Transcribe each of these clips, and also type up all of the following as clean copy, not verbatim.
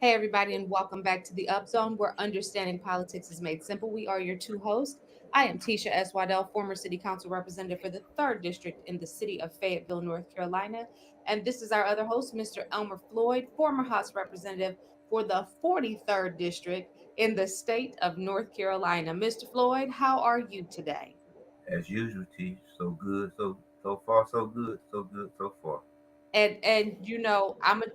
Hey, everybody, and welcome back to the Up Zone, where understanding politics is made simple. We are your two hosts. I am Tisha S. Waddell, former City Council representative for the 3rd District in the city of Fayetteville, North Carolina. And this is our other host, Mr. Elmer Floyd, former House representative for the 43rd District in the state of North Carolina. Mr. Floyd, how are you today? As usual, T. So good, so far, so good, so good, so far. And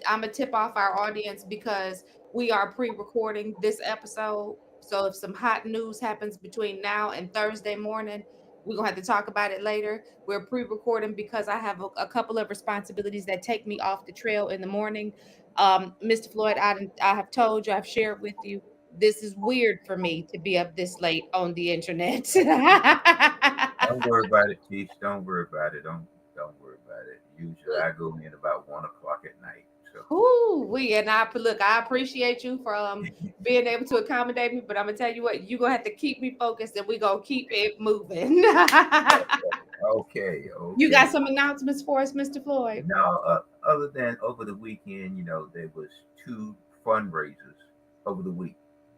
I'm a tip off our audience because we are pre-recording this episode. So if some hot news happens between now and Thursday morning, we're gonna have to talk about it later. We're pre-recording because I have a couple of responsibilities that take me off the trail in the morning. Mr. Floyd, I have told you, I've shared with you, this is weird for me to be up this late on the internet. Don't worry about it, T. Don't worry about it. Don't worry about it. Usually, I go in about 1 o'clock at night. So Whoo, look. I appreciate you for being able to accommodate me, but I'm gonna tell you what, you're gonna have to keep me focused, and we're gonna keep it moving. okay, You got okay. some announcements for us, Mr. Floyd? Now, other than over the weekend, there was two fundraisers over the week.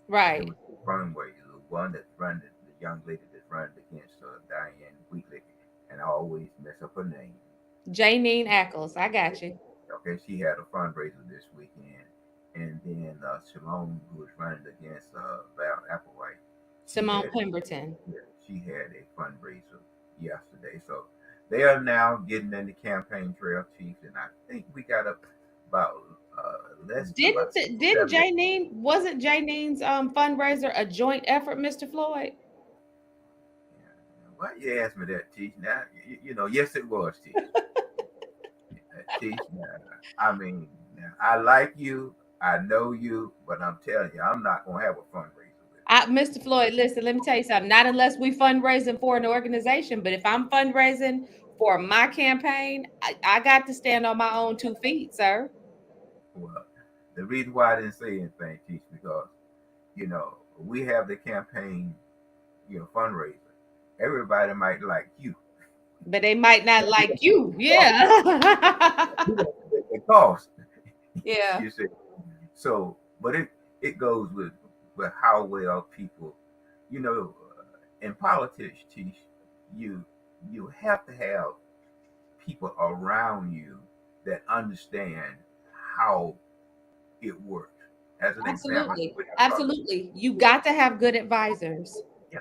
There Right. was two fundraisers. One that run the young lady that runs against Diane Wheatley, and I always mess up her name. Janine Ackles, I got you. Okay, she had a fundraiser this weekend, and then Simone, who was running against Val Applewhite, she Simone had Pemberton. yeah, she had a fundraiser yesterday. So they are now getting in the campaign trail, Chief, and I think we got up about less than about Didn't 7. Janine wasn't Janine's fundraiser a joint effort, Mr. Floyd? Yeah. Why you ask me that, Chief? Now yes, it was, Chief. Chief, I mean, now, I like you, I know you, but I'm telling you, I'm not gonna have a fundraiser with Mr. Floyd, listen, let me tell you something. Not unless we fundraising for an organization, but if I'm fundraising for my campaign, I got to stand on my own 2 feet, sir. you. Well, the reason why I didn't say anything, Chief, because we have the campaign, fundraiser. Everybody might like you. But they might not But like you. Yeah. we don't collect the cost. Yeah. You see. So, but it goes with how well people, in politics, Chief, you you have to have people around you that understand how it works. As an example, Absolutely. we have talked. Absolutely. You got to have good advisors. Yeah,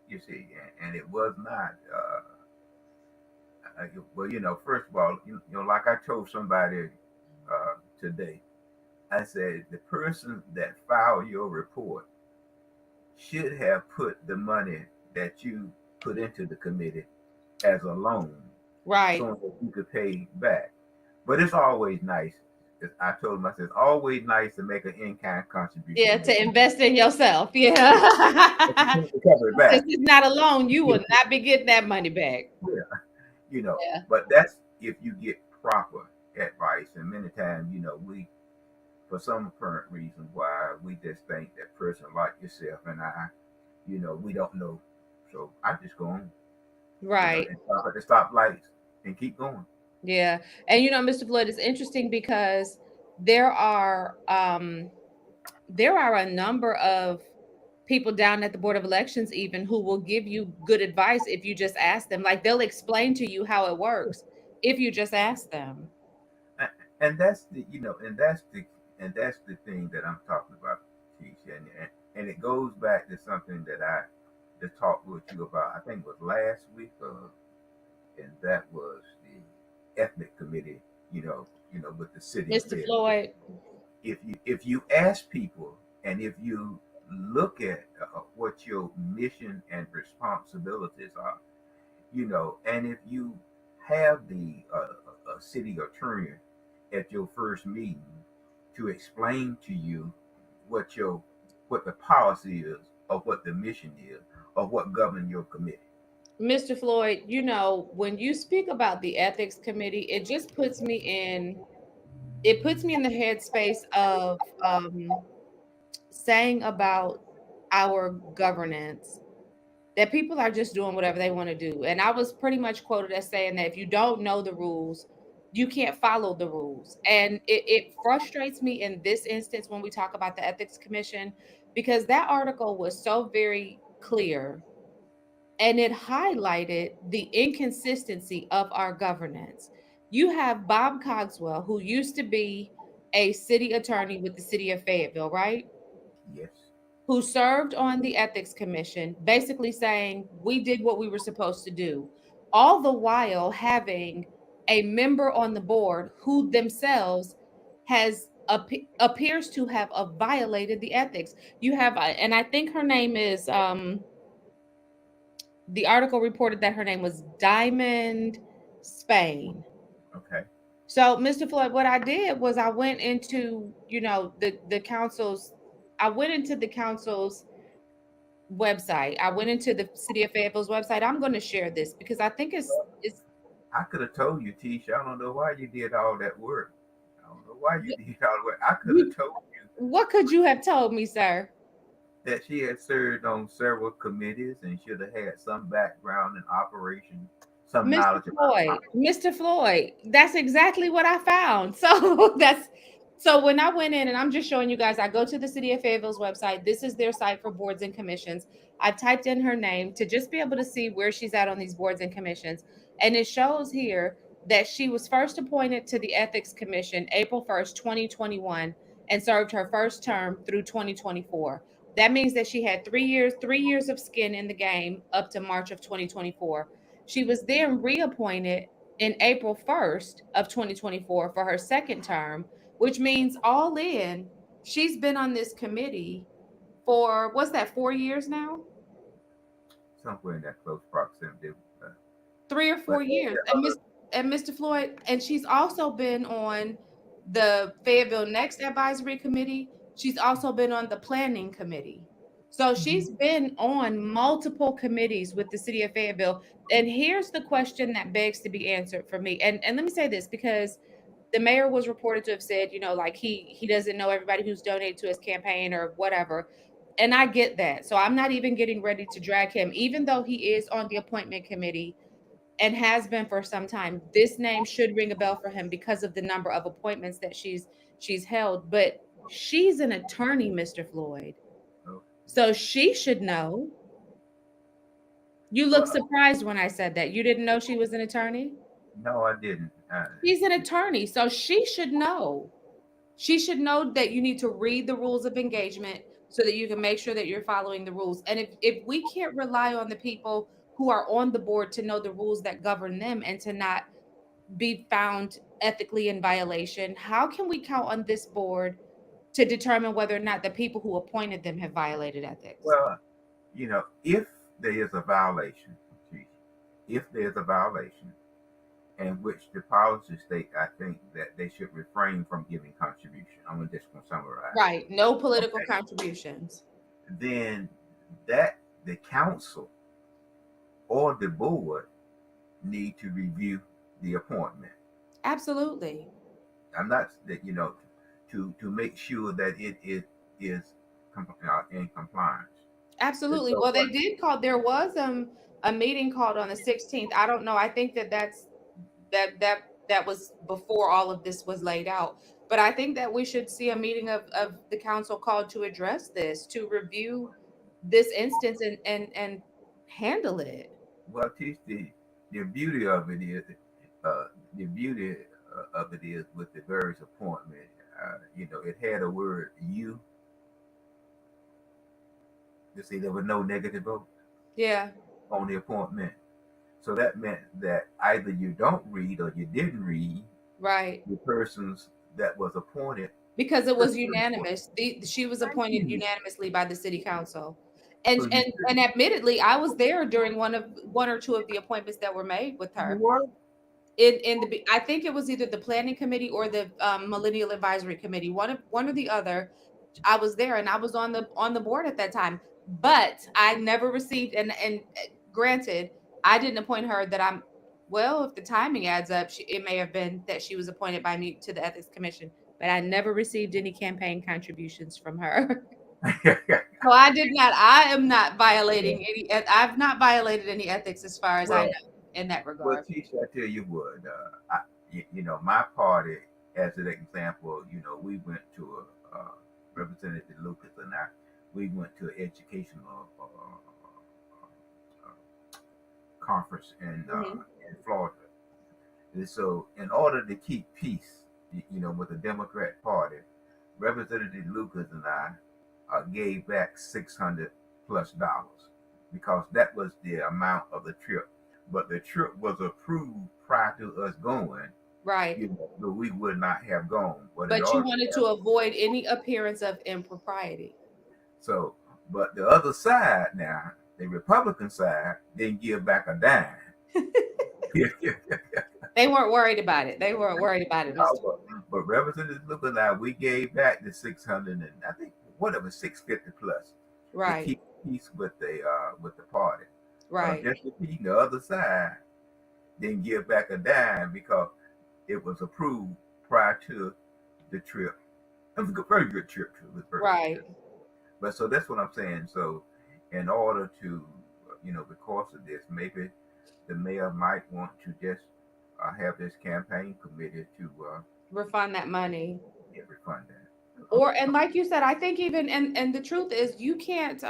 you see, and it was not. Well, first of all, like I told somebody today, I said the person that filed your report should have put the money that you put into the committee as a loan, Right. so that you could pay back. But it's always nice. I told him, I said, it's always nice to make an in-kind contribution Yeah, when you to can, invest in yourself. but you Yeah. can't recover it Since back. it's not a loan, you will not be getting that money back. Yeah, Yeah. but that's if you get proper advice. And many times, for some apparent reason why we just think that person like yourself and I, we don't know. So I just go on, Right. and stop at the stoplights and keep going. Yeah. And Mr. Floyd, it's interesting because there are um there are a number of people down at the Board of Elections even who will give you good advice if you just ask them. Like they'll explain to you how it works if you just ask them. And that's the thing that I'm talking about, Keisha, and it goes back to something that I just talked with you about. I think it was last week, and that was the ethnic committee. With the city of Mr. Fayetteville. Floyd, If you ask people, and if you look at what your mission and responsibilities are, and if you have the city attorney at your first meeting to explain to you what your what the policy is, or what the mission is, or what govern your committee. Mr. Floyd, when you speak about the ethics committee, it puts me in the headspace of saying about our governance that people are just doing whatever they want to do. And I was pretty much quoted as saying that if you don't know the rules, you can't follow the rules. And it frustrates me in this instance when we talk about the Ethics Commission, because that article was so very clear and it highlighted the inconsistency of our governance. You have Bob Cogswell, who used to be a city attorney with the city of Fayetteville, right? Yes. Who served on the ethics commission, basically saying we did what we were supposed to do, all the while having a member on the board who themselves appears to have violated the ethics. You have, and I think her name is, the article reported that her name was Diamond Spain. Okay. So, Mr. Floyd, what I did was I went into, the council's, I went into the council's website. I went into the City of Fayetteville's website. I'm going to share this because I think it's I could have told you, Tisha. I don't know why you did all that work. I don't know why you did all the work. I could have you, told you what could you have told me, sir? that she had served on several committees and should have had some background in operation, some Mr. knowledge about Floyd, operations. Mr. Floyd, that's exactly what I found. So so when I went in, and I'm just showing you guys, I go to the City of Fayetteville's website. This is their site for boards and commissions. I typed in her name to just be able to see where she's at on these boards and commissions. And it shows here that she was first appointed to the Ethics Commission April 1st, 2021, and served her first term through 2024. That means that she had 3 years of skin in the game up to March of 2024. She was then reappointed in April 1st of 2024 for her second term, which means all in, she's been on this committee for, what's that, 4 years now? Somewhere in that close proximity. Uh, 3 or 4 years. there And are Mr. Floyd, and she's also been on the Fayetteville Next Advisory Committee. She's also been on the Planning Committee. So she's been on multiple committees with the city of Fayetteville. And here's the question that begs to be answered for me. And let me say this, because the mayor was reported to have said, like he doesn't know everybody who's donated to his campaign or whatever. And I get that. So I'm not even getting ready to drag him, even though he is on the appointment committee and has been for some time. This name should ring a bell for him because of the number of appointments that she's held. But she's an attorney, Mr. Floyd. oh, So she should know. You look well, surprised when I said that. You didn't know she was an attorney? no, I didn't. She's an attorney, so she should know. She should know that you need to read the rules of engagement so that you can make sure that you're following the rules. And if we can't rely on the people who are on the board to know the rules that govern them and to not be found ethically in violation, how can we count on this board to determine whether or not the people who appointed them have violated ethics? Well, if there is a violation, if there's a violation, in which the policy state, I think that they should refrain from giving contribution. I'm just going to summarize. Right. No political Okay. contributions. Then that the council or the board need to review the appointment. Absolutely. I'm not that to make sure that is in compliance. There's Absolutely. no Well, they question. did call. There was a meeting called on the 16th. I don't know. I think that was before all of this was laid out. But I think that we should see a meeting of the council called to address this, to review this instance and handle it. Well, teach the beauty of it is the beauty of it is with the various appointment. It had a word "you" to say there was no negative vote Yeah, on the appointment. So that meant that either you don't read or you didn't read right. the persons that was appointed. Because it was Personally appointed. unanimous. She was Thank appointed you. unanimously by the city council. And So you and should. and admittedly, I was there during one or two of the appointments that were made with You her. were. I think it was either the planning committee or the millennial advisory committee, one or the other. I was there and I was on the board at that time, but I never received, and granted, I didn't appoint her. That I'm Well, if the timing adds up, it may have been that she was appointed by me to the ethics commission, but I never received any campaign contributions from her. So I did not. I am not violating any. I've not violated any ethics as far as I well, know in that well, regard. teacher, I tell you what. my party, as an example, we went to Representative Lucas and I, we went to an educational conference Mhm. in Florida. And so, in order to keep peace, with the Democrat Party, Representative Lucas and I gave back $600+ because that was the amount of the trip. But the trip was approved prior to us going, Right. so we would not have gone. But in But you order wanted to to have, avoid any appearance of impropriety. so, but the other side now, the Republican side, didn't give back a dime. They weren't worried about it. They weren't worried about it, No, Mr. but Representative Luker and I, we gave back the 600 and I think whatever 650 plus to Right. keep peace with the party. Right. Just repeating, the other side didn't give back a dime because it was approved prior to the trip. It was a very good trip too. It was a very good Right. trip. But so that's what I'm saying. So in order to, because of this, maybe the mayor might want to just have this campaign committee to Refund that money. refund that. Or and like you said, I think even and the truth is you can't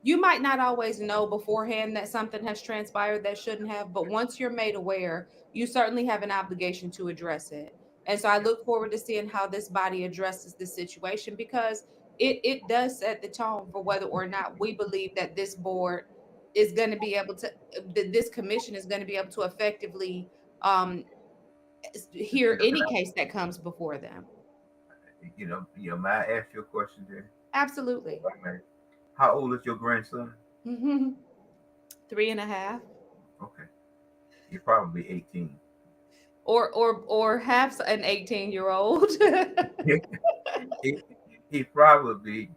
you might not always know beforehand that something has transpired that shouldn't have, but once you're made aware, you certainly have an obligation to address it. And so I Yeah, look forward to seeing how this body addresses this situation because it does set the tone for whether or not we believe that this board is going to be able to that this commission is going to be able to effectively um hear any case that comes before them. may I ask you a question there? Absolutely. How old is your grandson? 3.5. Okay, he's probably 18. Or have an 18-year-old. he, he probably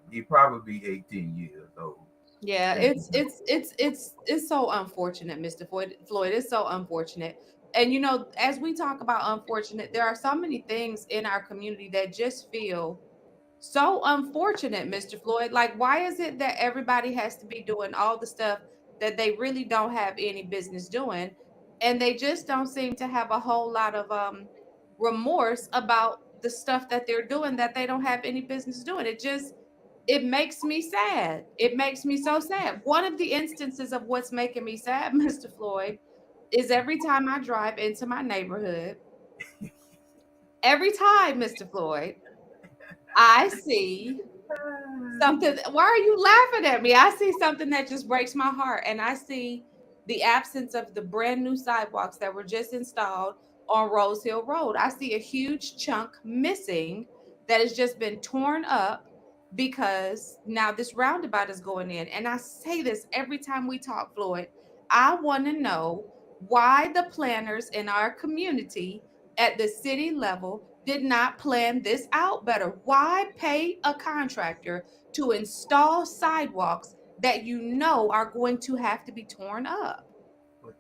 be 18 years old. Yeah, And it's so unfortunate, Mr. Floyd. It's so unfortunate. And as we talk about unfortunate, there are so many things in our community that just feel so unfortunate, Mr. Floyd. Like, why is it that everybody has to be doing all the stuff that they really don't have any business doing? And they just don't seem to have a whole lot of remorse about the stuff that they're doing that they don't have any business doing. It makes me sad. It makes me so sad. One of the instances of what's making me sad, Mr. Floyd, is every time I drive into my neighborhood, every time, Mr. Floyd, I see something. Why are you laughing at me? I see something that just breaks my heart, and I see the absence of the brand new sidewalks that were just installed on Rose Hill Road. I see a huge chunk missing that has just been torn up because now this roundabout is going in. And I say this every time we talk, Floyd. I want to know why the planners in our community at the city level did not plan this out better. Why pay a contractor to install sidewalks that are going to have to be torn up? but,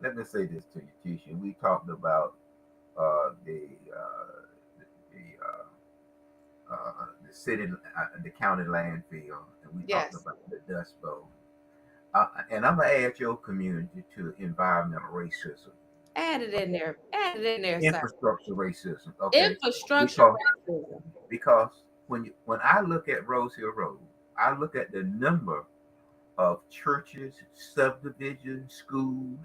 let me say this to you, Tisha. We talked about the city, the county landfill, and we talked Yes. about the Dust Bowl. And I'm gonna add your community to environmental racism, Add it in okay? there. Add it in there, sir. Infrastructure racism, okay? Infrastructure Because racism. when I look at Rose Hill Road, I look at the number of churches, subdivisions, schools,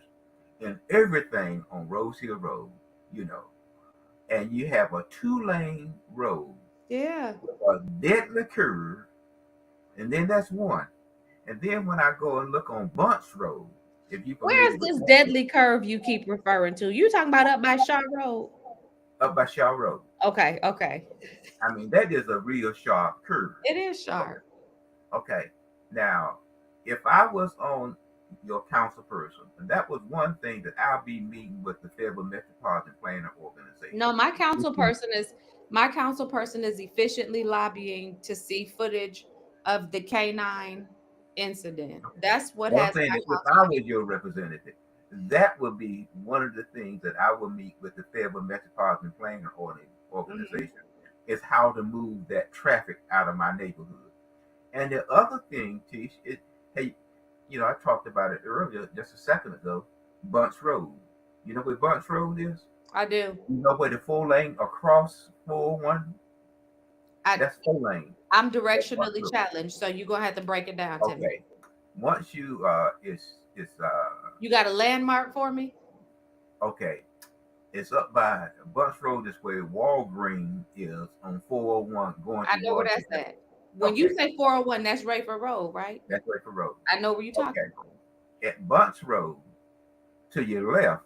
and everything on Rose Hill Road, you know, and you have a 2-lane road Yeah. with a deadly curve, and then that's one. And then when I go and look on Bunch Road, if you're Where's familiar with this Bunch Road, deadly curve you keep referring to? You talking about up by Shaw Road? up by Shaw Road, Okay, okay. I mean that is a real sharp curve. It is Okay, sharp. okay. Now, if I was on your council person, and that was one thing that I'll be meeting with the Fayetteville Metropolitan Planning No, Organization. my council person is efficiently lobbying to see footage of the canine incident. That's what Well, I'm has saying my that if council. I was your representative, that would be one of the things that I would meet with the Fayetteville Metropolitan Planning Mhm. Organization is how to move that traffic out of my neighborhood. And the other thing, Tish, is hey, I talked about it earlier, just a second ago, Bunch Road. You know where Bunch Road is? I do. You know where the 4 lane across 401? I That's 4 lane. I'm That's Bunch directionally Road. challenged, so you're gonna have to break it down to me. Okay. Once you it's You got a landmark for me? okay. It's up by Bunch Road is where Walgreens is on 401 going I know where towards the that's at. When you okay. say 401, that's Rayford Road, right? That's right for road. I know where you're talking Okay. At Bunch Road to your left,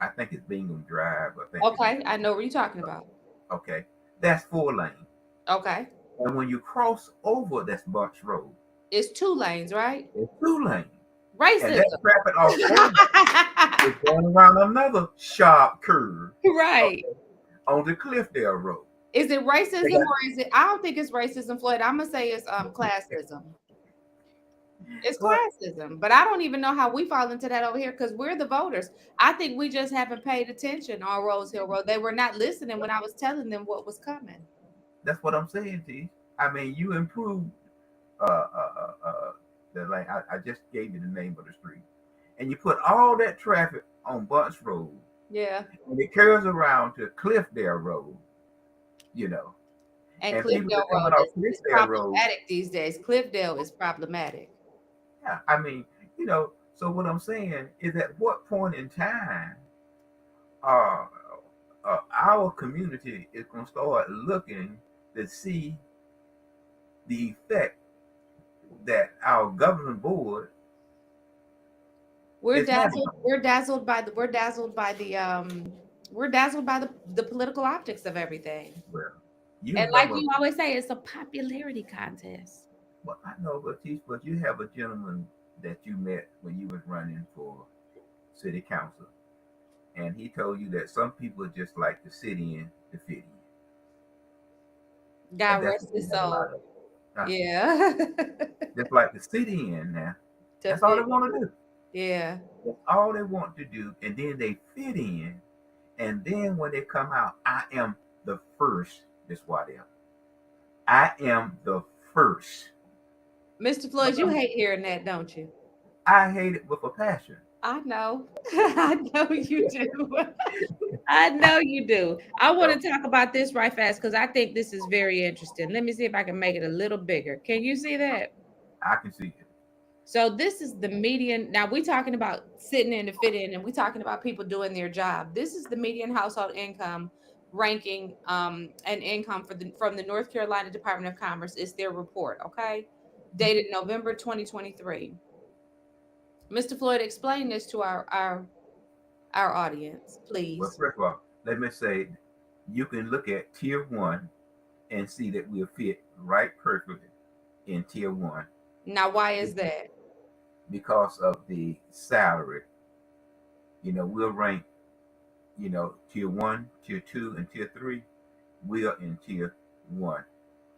I think it's Bingham Drive. I think about. it's Okay, I know where you're talking about. okay. That's 4 lane. Okay. And when you cross over that's Bunch Road, It's 2 lanes, right? it's 2 lane. And that Racism. traffic off 4 lane is going around another sharp curve, Right. okay, on the Cliffdale Road. Is it They racism got or is it? I don't think it's racism, Floyd. I'm gonna say it's classism. It's but classism, but I don't even know how we fall into that over here because we're the voters. I think we just haven't paid attention on Rose Hill Road. They were not listening when I was telling them what was coming. that's what I'm saying to you. I mean, you improved uh, uh, uh, uh, the lane. I just gave you the name of the street. And you put all that traffic on Bunch Road, Yeah. and it curves around to Cliffdale Road, you know. And And people Cliffdale that coming Road off is Cliffdale Road, problematic these days. Cliffdale is problematic. yeah, I mean, so what I'm saying is at what point in time uh, our community is going to start looking to see the effect that our governing board We're is having dazzled. on We're dazzled by the. We're dazzled by the. We're dazzled by the political optics of everything. well, you And have like a you always say, it's a popularity contest. well, I know, but you have a gentleman that you met when you was running for city council, and he told you that some people just like to sit in to fit in, and God that's rest what we his have a lot soul. of. Huh? Yeah. Just like to sit in now. To That's all they fit. want to do. Yeah. That's all they want to do, and then they fit in, and then when they come out, I am the first. That's why they are. I am the first. Mr. But Floyd, you hate hearing that, don't you? I hate it with a passion. I know. I know you do. I know you do. I want So to talk about this right fast because I think this is very interesting. Let me see if I can make it a little bigger. Can you see that? I can see it. So this is the median. Now we talking about sitting in to fit in, and we talking about people doing their job. This is the median household income ranking and income for the from the North Carolina Department of Commerce. It's their report, okay? Dated November 2023. Mr. Floyd, explain this to our audience, Well, please. first of all, let me say you can look at tier one and see that we'll fit right perfectly in tier one Now, why is that? because of the salary. We'll rank, tier one, tier two, and tier three. We are in tier one.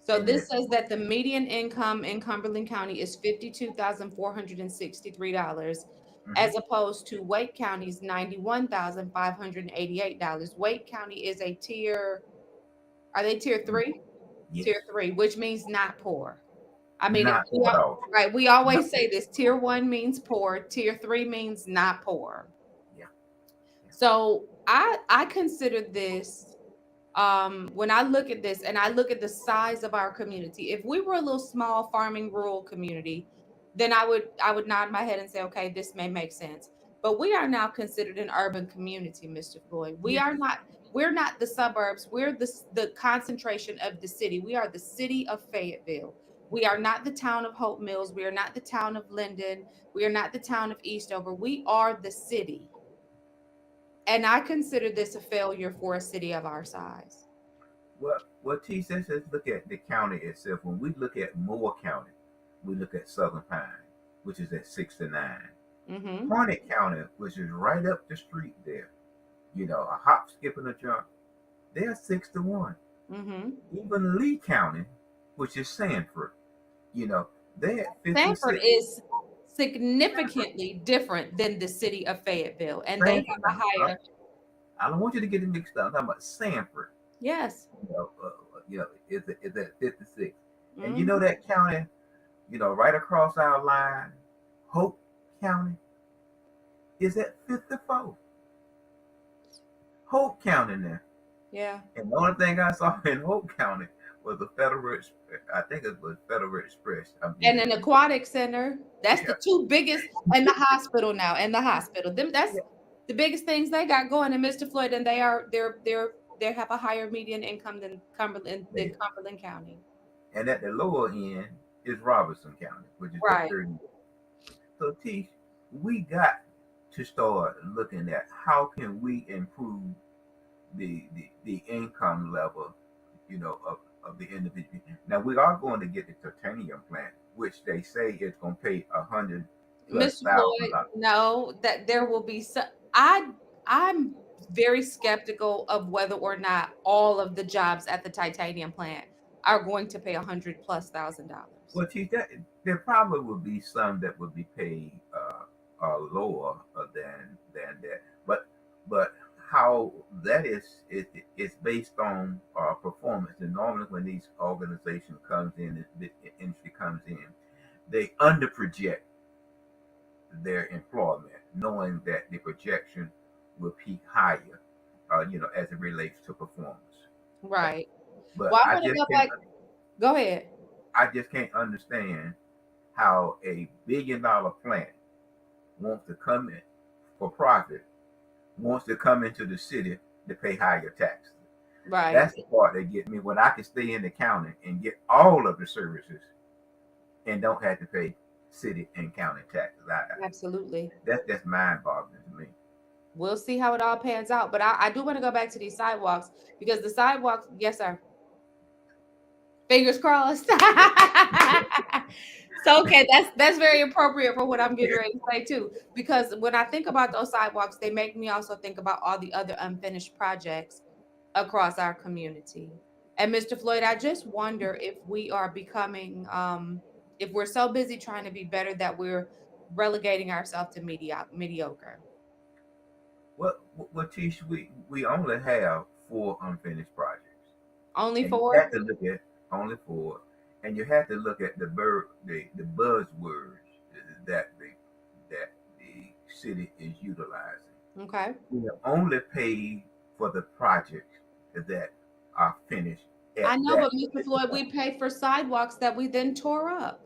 So And this that, says that the median income in Cumberland County is $52,463, mhm, as opposed to Wake County's $91,588. Wake County is a tier, are they tier three? Tier yes, three, which means not poor. I mean, not at all. right, we Not, always say this, tier one means poor, tier three means not poor. yeah, yeah, So I consider this when I look at this and I look at the size of our community, if we were a little small farming rural community, then I would nod my head and say, okay, this may make sense. But we are now considered an urban community, Mr. Floyd. We yes. are not. We're not the suburbs. We're the concentration of the city. We are the city of Fayetteville. We are not the town of Hope Mills. We are not the town of Linden. We are not the town of Eastover. We are the city. And I consider this a failure for a city of our size. Well, T says let's look at the county itself. When we look at Moore County, we look at Southern Pine, which is at 69. Mm-hmm. Harnett County, which is right up the street there, a hop, skip, and a jump, they're 6-1. Mm-hmm. Even Lee County, which is Sanford, you know, they're at Sanford 56. is significantly different than the city of Fayetteville, and they Sanford, have a higher. I don't want you to get it mixed up. I'm talking about Sanford, Yes. is at 56. And Hmm. that county, right across our line, Hope County, is at 54. Hope County now. Yeah. And the only thing I saw in Hope County was the Federal Express. I think it was Federal Express. I And mean, an aquatic center. That's yeah, the two biggest, and the hospital now. And the hospital. Them that's yeah, the biggest things they got going in Mr. Floyd, and they have a higher median income than yeah. Cumberland County. And at the lower end is Robertson County, which is at Right. 30. So, T, we got to start looking at how can we improve the income level, of the individual. Now we are going to get the titanium plant, which they say is going to pay 100+ Mr. thousand Floyd, dollars. no, that there will be some. I'm very skeptical of whether or not all of the jobs at the titanium plant are going to pay $100,000+. Well, Chief, there probably would be some that would be paid lower than that, but how that is based on performance. And normally, when these organization comes in, the industry comes in, they under project their employment, knowing that the projection will peak higher, as it relates to performance. Okay, Right. but Well, I want to go back. Go ahead. I just can't understand how a $1 billion plant wants to come in for profit, wants to come into the city to pay higher taxes. Right. That's the part that gets me, when I can stay in the county and get all of the services and don't have to pay city and county taxes. Absolutely. That's mind boggling to me. We'll see how it all pans out. But I do want to go back to these sidewalks because the sidewalks, yes, sir. Fingers crossed. So okay, that's very appropriate for what I'm getting ready to say too. Because when I think about those sidewalks, they make me also think about all the other unfinished projects across our community. And Mr. Floyd, I just wonder if we are becoming if we're so busy trying to be better that we're relegating ourselves to mediocre. Well, Tish, we only have 4 unfinished projects, Only and you four? have to look at only 4, and you have to look at the buzzwords that the city is utilizing. Okay. We have only paid for the projects that are finished I at know, that but Mr. particular Floyd, point. we pay for sidewalks that we then tore up.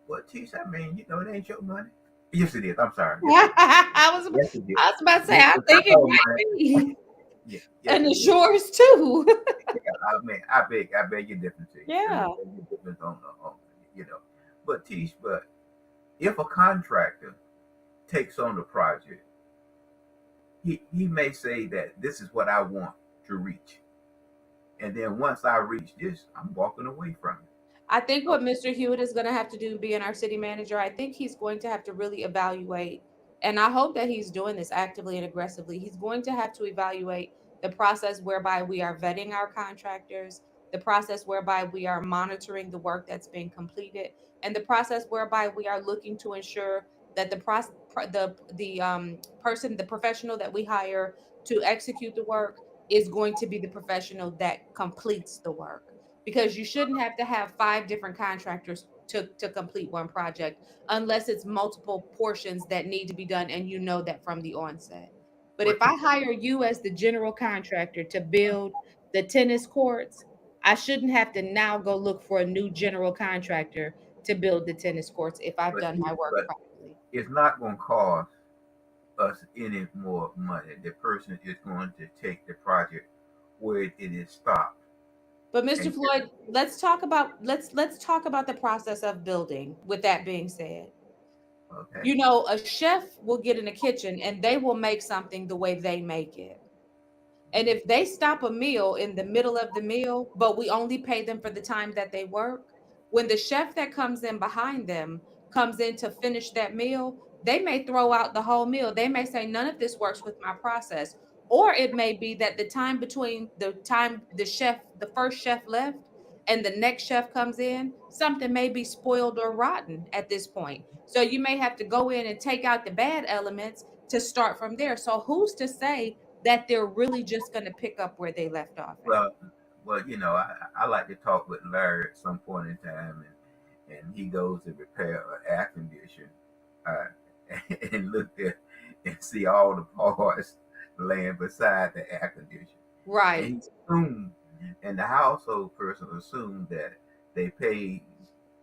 Well, Tish, I mean, it ain't your money. Yes, it is. I'm sorry. Yes, it is. I was Yes, it is. I was about to say, Yes, I it's think it our money. might be. Yeah, yes, And it it's is. yours too. I mean, I beg your difference. Yeah. I beg your difference on, you know. But if a contractor takes on the project, he may say that this is what I want to reach, and then once I reach this, I'm walking away from it. I think what Okay, Mr. Hewitt is going to have to do, being our city manager, I think he's going to have to really evaluate, and I hope that he's doing this actively and aggressively. He's going to have to evaluate the process whereby we are vetting our contractors, the process whereby we are monitoring the work that's being completed, and the process whereby we are looking to ensure that the professional that we hire to execute the work is going to be the professional that completes the work, because you shouldn't have to have 5 different contractors to complete one project unless it's multiple portions that need to be done and you know that from the onset. But if but I hire you as the general contractor to build the tennis courts, I shouldn't have to now go look for a new general contractor to build the tennis courts if I've done my work but properly. it's not going to cost us any more money. The person is going to take the project where it is stopped But Mr. and get Floyd, let's talk about the process of building. With that being said, okay. you know, a chef will get in the kitchen and they will make something the way they make it. And if they stop a meal in the middle of the meal, but we only pay them for the time that they work, when the chef that comes in behind them comes in to finish that meal, they may throw out the whole meal. They may say, none of this works with my process. Or it may be that the time between the time the first chef left, and the next chef comes in, something may be spoiled or rotten at this point. So you may have to go in and take out the bad elements to start from there. So who's to say that they're really just going to pick up where they left off at? Well, I like to talk with Larry at some point in time, and he goes to repair an air condition, uh, and look at and see all the parts laying beside the air conditioner. And he Right. assumed, and the household person assumed that they paid,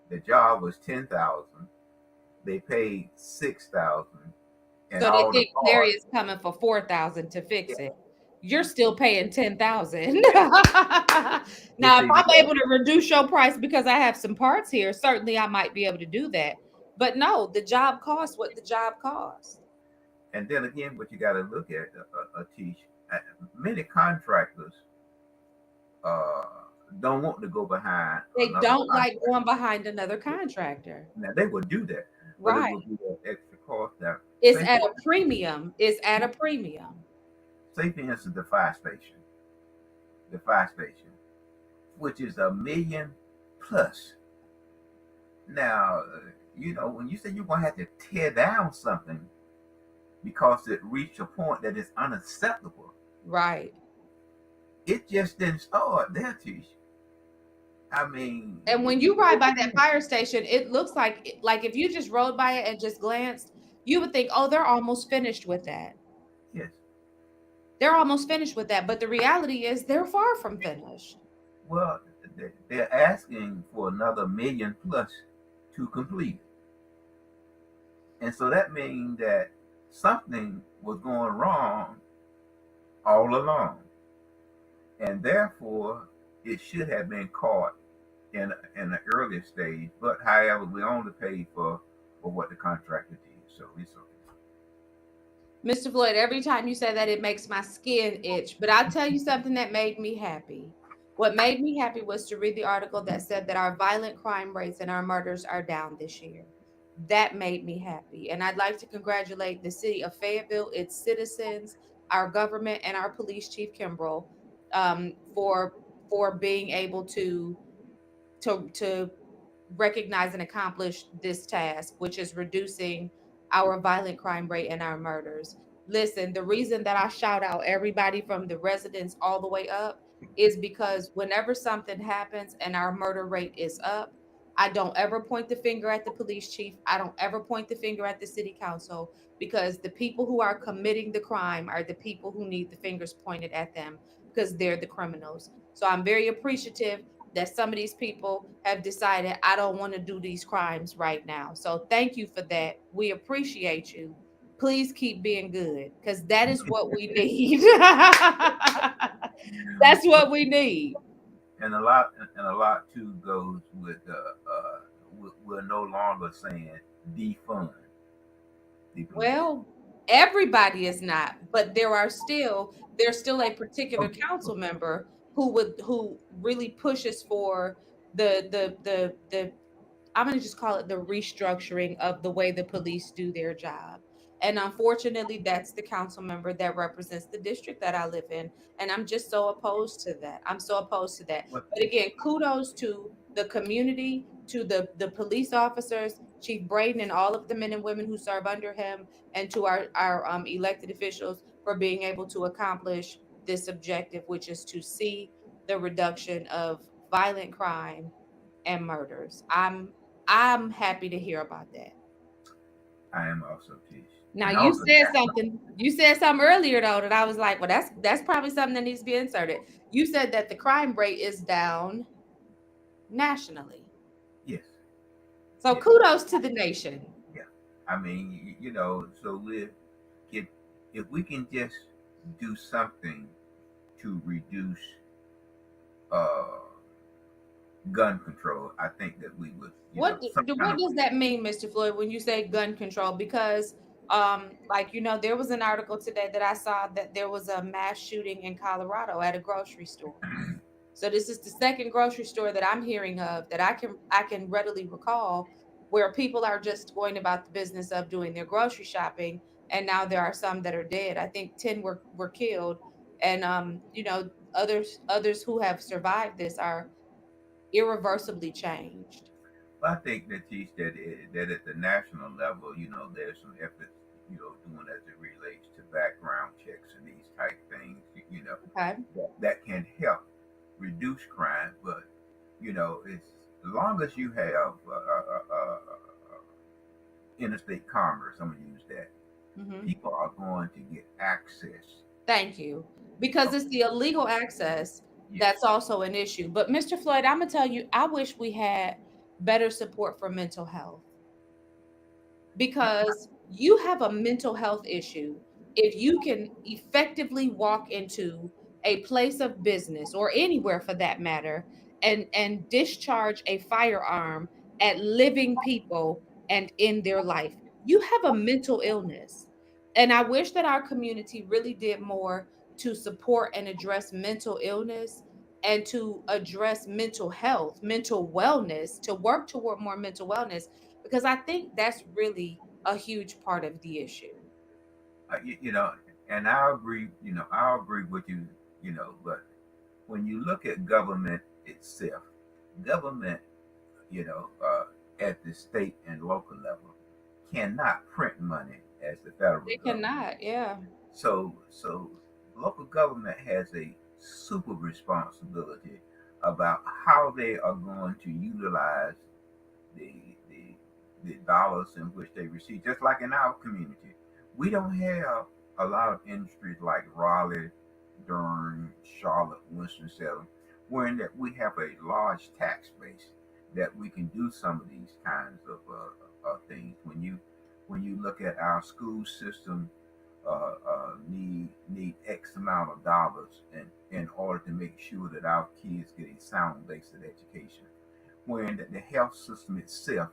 the job was 10,000, they paid 6,000, and So they all the think Larry parts. is coming for 4,000 to Yeah, fix it. You're still paying 10,000. yeah. But Now, if see, I'm because able to reduce your price because I have some parts here, certainly I might be able to do that. But no, the job costs what the job costs. and then again, what you got to look at, teach many contractors uh, don't want to go behind They another don't like contractor. going behind another contractor. Now they would do that, but it Right. would be an extra cost. Now, It's say at for a premium. It's at a premium. say for instance the fire station, which is 1 million plus. Now, when you say you're gonna have to tear down something because it reached a point that is unacceptable, Right. it just didn't start there, Tish. I mean, And when you ride by that fire station, it looks like if you just rode by it and just glanced, you would think, "Oh, they're almost finished with that." yes. They're almost finished with that, but the reality is they're far from finished. Well, they're asking for another million plus to complete, and so that means that something was going wrong all along, and therefore it should have been caught in the earlier stage. But however, we only paid for what the contractor did, so it's okay. Mr. Floyd, every time you say that, it makes my skin itch. But I'll tell you something that made me happy. What made me happy was to read the article that said that our violent crime rates and our murders are down this year. That made me happy. And I'd like to congratulate the city of Fayetteville, its citizens, our government, and our police chief, Kimbrell, for being able to recognize and accomplish this task, which is reducing our violent crime rate and our murders. Listen, the reason that I shout out everybody from the residents all the way up is because whenever something happens and our murder rate is up, I don't ever point the finger at the police chief. I don't ever point the finger at the city council because the people who are committing the crime are the people who need the fingers pointed at them because they're the criminals. So I'm very appreciative that some of these people have decided I don't want to do these crimes right now. So thank you for that. We appreciate you. Please keep being good because that is what we need. That's what we need. And a lot too goes with we're no longer saying defund the police. Well, everybody is not, but there's still a particular Okay, council okay. member who really pushes for the I'm going to just call it the restructuring of the way the police do their job. And unfortunately, that's the council member that represents the district that I live in. And I'm just so opposed to that. I'm so opposed to that. What But again, kudos to the community, to the police officers, Chief Braden, and all of the men and women who serve under him, and to our elected officials for being able to accomplish this objective, which is to see the reduction of violent crime and murders. I'm happy to hear about that. I am also teach, Now and also you said something earlier though that I was like, well, that's probably something that needs to be inserted. You said that the crime rate is down nationally. yes, So yes, kudos to the nation. yeah. I mean, so if if we can just do something to reduce uh gun control, I think that we would, some kind What of does that mean, Mr. Floyd, when you say gun control? Because like there was an article today that I saw that there was a mass shooting in Colorado at a grocery store. So this is the second grocery store that I'm hearing of that I can readily recall where people are just going about the business of doing their grocery shopping, and now there are some that are dead. I think 10 were killed, and others who have survived this are irreversibly changed. I think that teach that at the national level, there's some efforts, doing as it relates to background checks and these type things, Okay. that can help reduce crime. But it's as long as you have interstate commerce, I'm gonna use that. Hmm. People are going to get access Thank you. Because it's the illegal access Yes. that's also an issue. But Mr. Floyd, I'm gonna tell you, I wish we had better support for mental health, because you have a mental health issue if you can effectively walk into a place of business or anywhere for that matter and discharge a firearm at living people and in their life. You have a mental illness. And I wish that our community really did more to support and address mental illness and to address mental health, mental wellness, to work toward more mental wellness, because I think that's really a huge part of the issue. You know, and I agree. I agree with you. But when you look at government itself, government, you know, at the state and local level, cannot print money as the federal They government. cannot, yeah. So local government has a super responsibility about how they are going to utilize the the the dollars in which they receive. Just like in our community, we don't have a lot of industries like Raleigh, Durham, Charlotte, Winston-Salem, wherein that we have a large tax base that we can do some of these kinds of things. When you look at our school system, need X amount of dollars in order to make sure that our kids get a sound basic education. When the health system itself,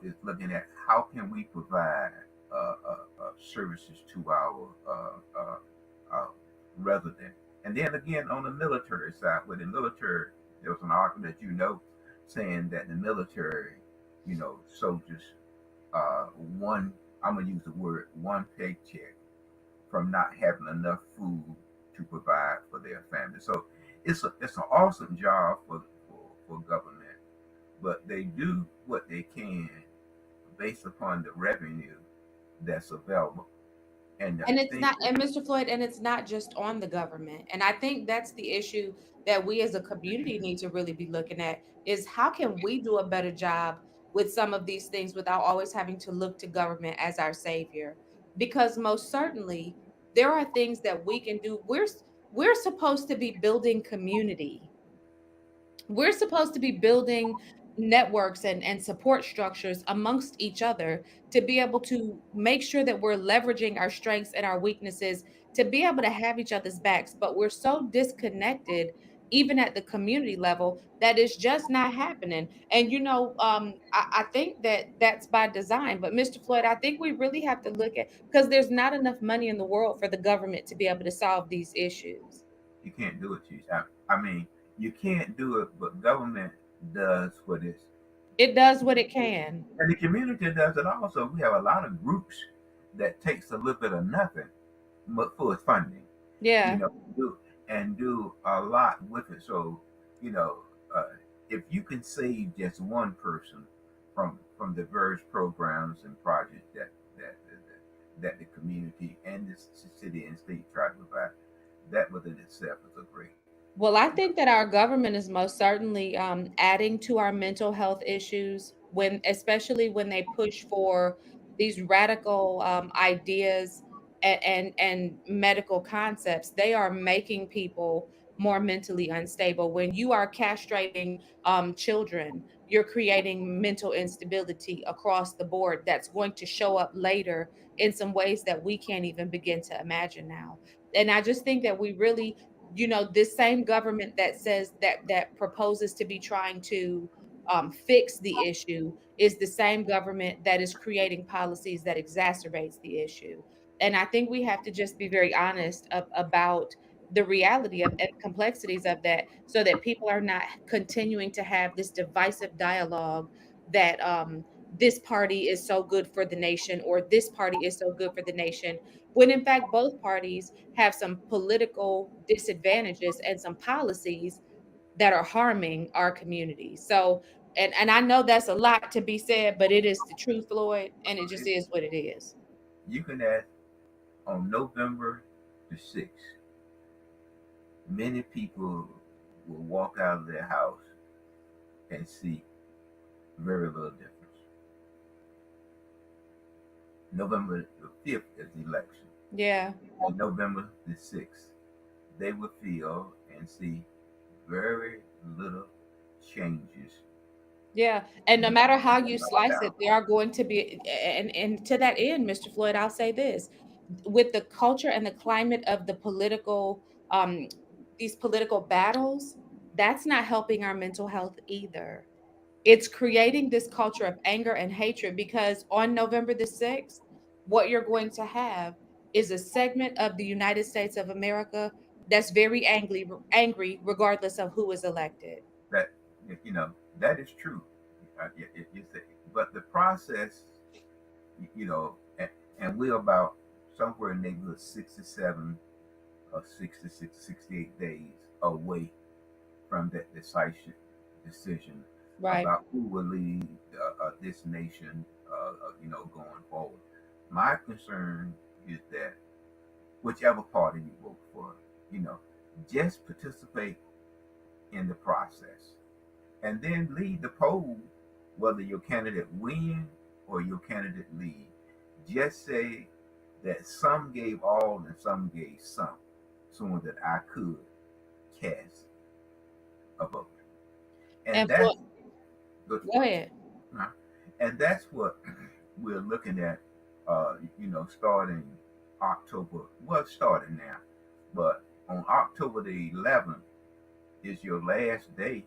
is looking at how can we provide services to our uh, resident. And then again, on the military side, with the military, there was an argument, saying that the military, soldiers, one, I'm gonna use the word one paycheck from not having enough food to provide for their family. So it's an awesome job for government, but they do what they can based upon the revenue that's available. And I And it's think not, and Mr. Floyd, and it's not just on the government. And I think that's the issue that we as a community need to really be looking at, is how can we do a better job with some of these things without always having to look to government as our savior? Because most certainly there are things that we can do. We're supposed to be building community. We're supposed to be building networks and support structures amongst each other to be able to make sure that we're leveraging our strengths and our weaknesses to be able to have each other's backs. But we're so disconnected, even at the community level, that it's just not happening. And I think that that's by design. But Mr. Floyd, I think we really have to look at, because there's not enough money in the world for the government to be able to solve these issues. you can't do it, Chief. I mean, you can't do it, but government does what it's, It does what it can. and the community does it also. We have a lot of groups that takes a little bit of nothing but for its funding, you Yeah. know, do and do a lot with it. So, you know, uh, if you can save just one person from the various programs and projects that the community and the city and state try to provide, that within itself is a great, Well, I you know, think that our government is most certainly adding to our mental health issues when, especially when they push for these radical ideas and medical concepts. They are making people more mentally unstable. When you are castrating children, you're creating mental instability across the board that's going to show up later in some ways that we can't even begin to imagine now. And I just think that we really, this same government that says that proposes to be trying to fix the issue is the same government that is creating policies that exacerbates the issue. And I think we have to just be very honest about the reality of and complexities of that, so that people are not continuing to have this divisive dialogue that this party is so good for the nation or this party is so good for the nation, when in fact both parties have some political disadvantages and some policies that are harming our community. So, and I know that's a lot to be said, but it is the truth, Floyd, and it just it, is what it is. you can ask on November the 6th, many people will walk out of their house and see very little difference. November the 5th is the election. Yeah. on November the 6th, they will feel and see very little changes. Yeah, and no matter how you All slice down. it, there are going to be, and to that end, Mr. Floyd, I'll say this: with the culture and the climate of the political, um, these political battles, that's not helping our mental health either. It's creating this culture of anger and hatred because on November the 6th, what you're going to have is a segment of the United States of America that's very angry regardless of who is elected. That you know that is true. You say, but the process, you know, and we're about somewhere in the neighborhood 67 or 66, 68 days away from that decisive decision Right. about who will lead this nation, going forward. My concern is that whichever party you vote for, you know, just participate in the process and then lead the poll, whether your candidate win or your candidate lead. Just say that some gave all and some gave some, so that I could cast a vote. And And for that's good. Go ahead. uh, and that's what we're looking at, starting October. Well, starting now, but on October the 11th is your last day,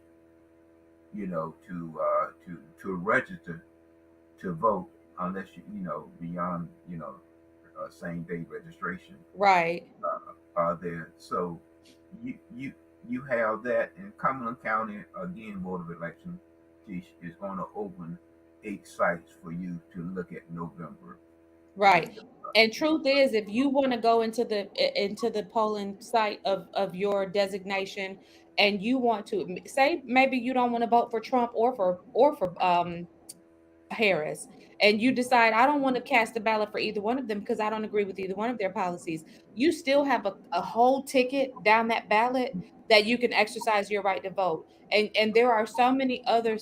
to register to vote, unless beyond same day registration Right. are there. So you you you have that in Cumberland County again. Board of Election is going to open 8 sites for you to look at November. Right. The And truth is, if you want to go into the polling site of your designation and you want to say maybe you don't want to vote for Trump or for Harris, and you decide I don't want to cast a ballot for either one of them because I don't agree with either one of their policies, you still have a whole ticket down that ballot that you can exercise your right to vote. And there are so many other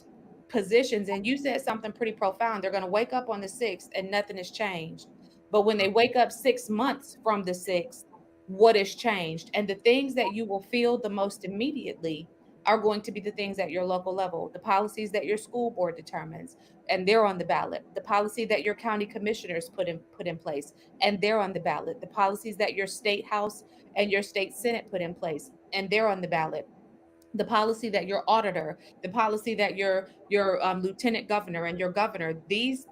positions, and you said something pretty profound. They're going to wake up on the 6th and nothing has changed. But when they wake up 6 months from the 6th, what has changed? And the things that you will feel the most immediately are going to be the things at your local level, the policies that your school board determines, and they're on the ballot. The policy that your county commissioners put in place, and they're on the ballot. The policies that your state house and your state senate put in place, and they're on the ballot. The policy that your auditor, the policy that your lieutenant governor and your governor, these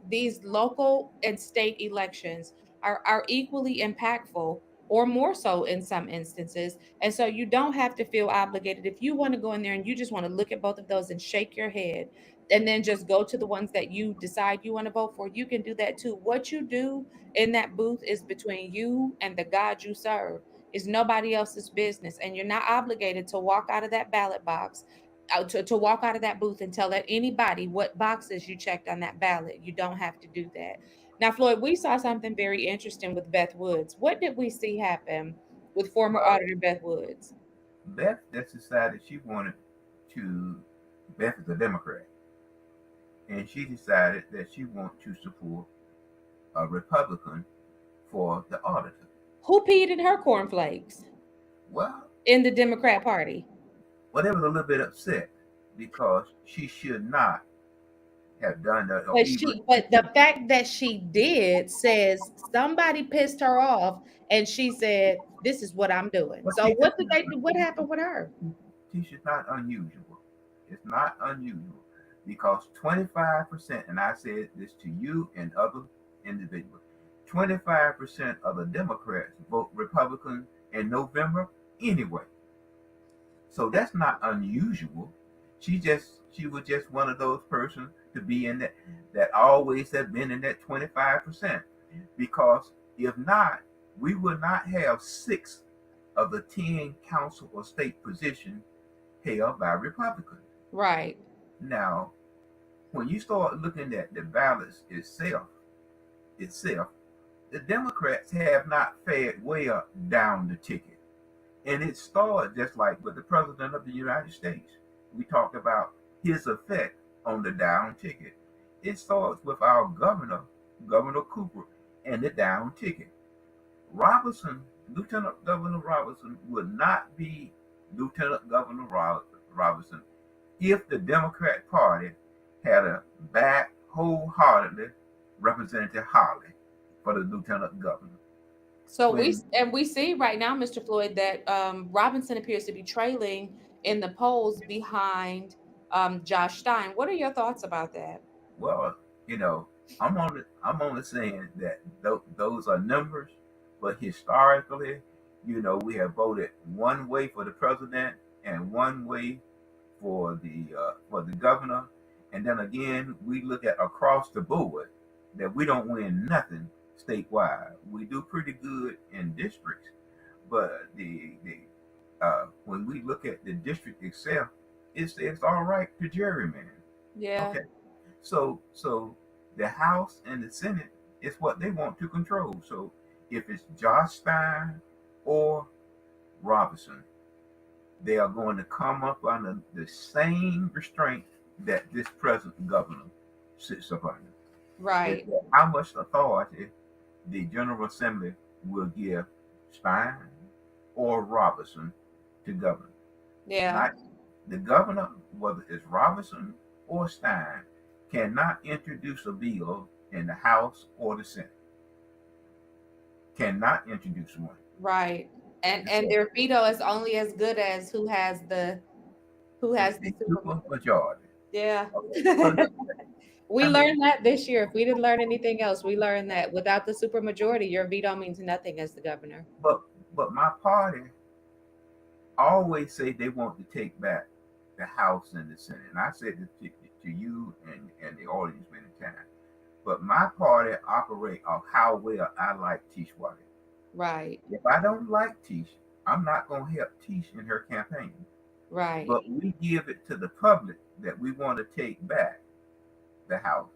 local and state elections are equally impactful or more so in some instances. And so you don't have to feel obligated if you want to go in there and you just want to look at both of those and shake your head and then just go to the ones that you decide you want to vote for. You can do that too. What you do in that booth is between you and the God you serve. It's nobody else's business. And you're not obligated to walk out of that ballot box, to walk out of that booth and tell anybody what boxes you checked on that ballot. You don't have to do that. Now, Floyd, we saw something very interesting with Beth Woods. What did we see happen with former Well, auditor Beth Woods? Beth just decided she wanted to. Beth is a Democrat, and she decided that she wanted to support a Republican for the auditor. Who peed in her cornflakes Well, in the Democrat Party? they was a little bit upset because she should not have done that, or even But the fact that she did says somebody pissed her off, and she said, "This is what I'm doing." what So teacher's what did they do? What happened with her? teacher's not unusual. It's not unusual because 25%, and I said this to you and other individuals, 25% of the Democrats vote Republican in November anyway. So that's not unusual. She was just one of those persons to be in that always have been in that 25%. Because if not, we would not have 6 of the 10 council or state positions held by Republicans. Right. Now, when you start looking at the ballots itself, the Democrats have not fared well down the ticket. And it started just like with the President of the United States. We talked about his effect on the down ticket. It starts with our governor, Governor Cooper, and the down ticket. Robinson, Lieutenant Governor Robinson, would not be Lieutenant Governor Robinson if the Democrat Party had a back wholeheartedly Representative Holly for the Lieutenant Governor. So When we see right now, Mr. Floyd, that Robinson appears to be trailing in the polls behind Josh Stein. What are your thoughts about that? Well, you know, I'm only saying that those are numbers, but historically, we have voted one way for the president and one way for the governor, and then again we look at across the board that we don't win nothing statewide. We do pretty good in districts, but when we look at the district itself, it's all right to gerrymander. Yeah, Okay, so the House and the Senate is what they want to control. So if it's Josh Stein or Robinson, they are going to come up under the same restraint that this present governor sits up under. Is right. that how much authority the General Assembly will give Stein or Robinson to govern. Yeah, Not the governor, whether it's Robinson or Stein, cannot introduce a bill in the House or the Senate. Cannot introduce one. right. And So their veto is only as good as who has the the super. super majority. Yeah. Okay. So We I mean, learned that this year. If we didn't learn anything else, we learned that without the super majority, your veto means nothing as the governor. but my party always say they want to take back the House and the Senate. And I said this to you and the audience many times. But my party operate on how well I like Tish White. Right, If I don't like Tish, I'm not going to help Tish in her campaign. right. But we give it to the public that we want to take back the House.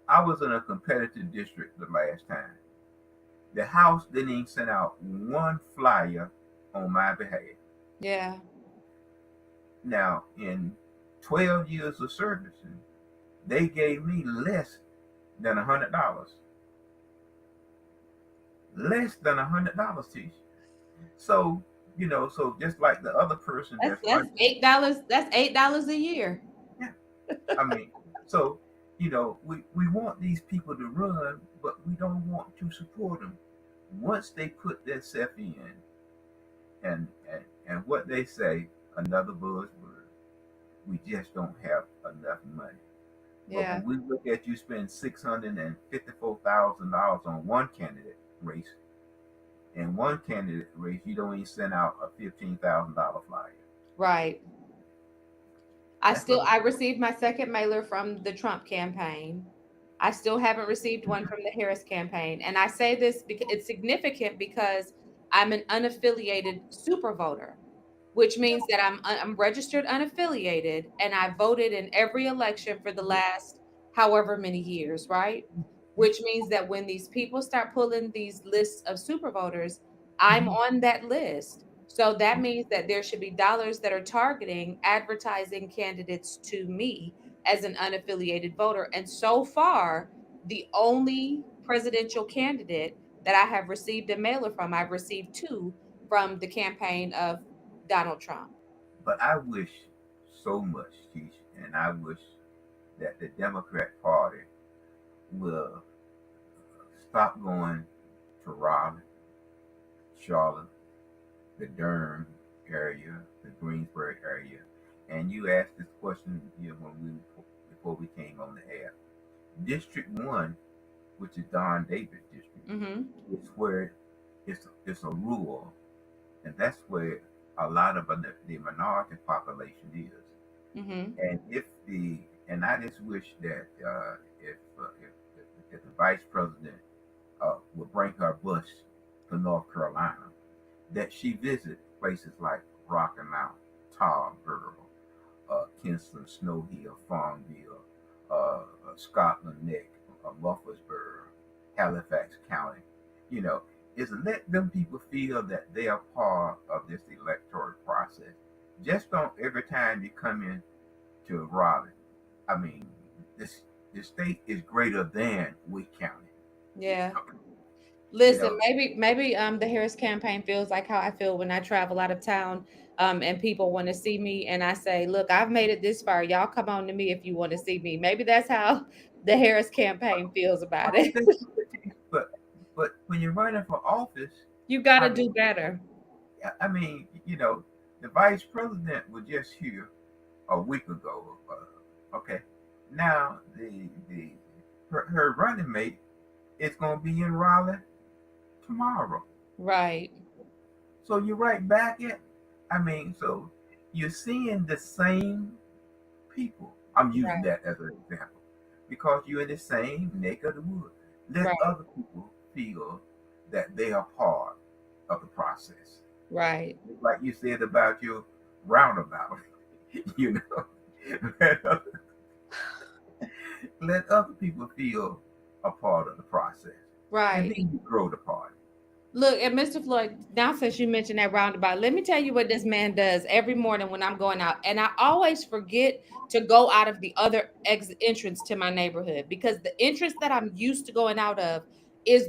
I was in a competitive district the last time. The House didn't even send out one flyer on my behalf. Yeah, Now, in 12 years of servicing, they gave me less than $100. Less than $100, Tish. So, so just like the other person that's that's that's running, $8. That's $8 a year. yeah, I mean, so, we want these people to run, but we don't want to support them. Once they put their self in, and what they say, another buzzword, we just don't have enough money. But Yeah, when we look at you spend $654,000 on one candidate race, and one candidate race, you don't even send out a $15,000 flyer. right. That's what. I received my second mailer from the Trump campaign. I still haven't received one from the Harris campaign. And I say this because it's significant because I'm an unaffiliated super voter, which means that I'm registered unaffiliated and I voted in every election for the last however many years, right? Which means that when these people start pulling these lists of super voters, I'm Mhm. on that list. So that means that there should be dollars that are targeting advertising candidates to me as an unaffiliated voter. And so far, the only presidential candidate that I have received a mailer from, I've received two from the campaign of Donald Trump. But I wish so much, Keisha, and I wish that the Democrat Party will stop going to Raleigh, Charlotte, the Durham area, the Greensboro area. And you asked this question, when before we came on the air. District One, which is Don Davis district, Mhm. is where it's a rural, and that's where a lot of the minority population is. Mhm. And I just wish that if the vice president would bring her bus to North Carolina, that she visit places like Rocky Mount, Tarboro, Kinston, Snow Hill, Farmville, Scotland Neck, Muffinsboro, Halifax County. You know, is let them people feel that they are part of this electoral process. Just don't every time you come in to Raleigh. I mean, this the state is greater than Wake County. Yeah. You Listen, know, maybe the Harris campaign feels like how I feel when I travel out of town, and people want to see me, and I say, "Look, I've made it this far. Y'all come on to me if you want to see me." Maybe that's how the Harris campaign feels I about don't it. think so, but when you're running for office, You got I to mean, do better. the vice president was just here a week ago. Okay, now her running mate is going to be in Raleigh tomorrow. Right, So you're right back at. So you're seeing the same people. I'm using right, that as an example because you're in the same neck of the wood. Let right, other people feel that they are part of the process. right, Like you said about your roundabout, you know, let other, let other people feel a part of the process, and right. then you grow the party. Look, and Mr. Floyd, now since you mentioned that roundabout, let me tell you what this man does every morning when I'm going out. And I always forget to go out of the other exit entrance to my neighborhood because the entrance that I'm used to going out of is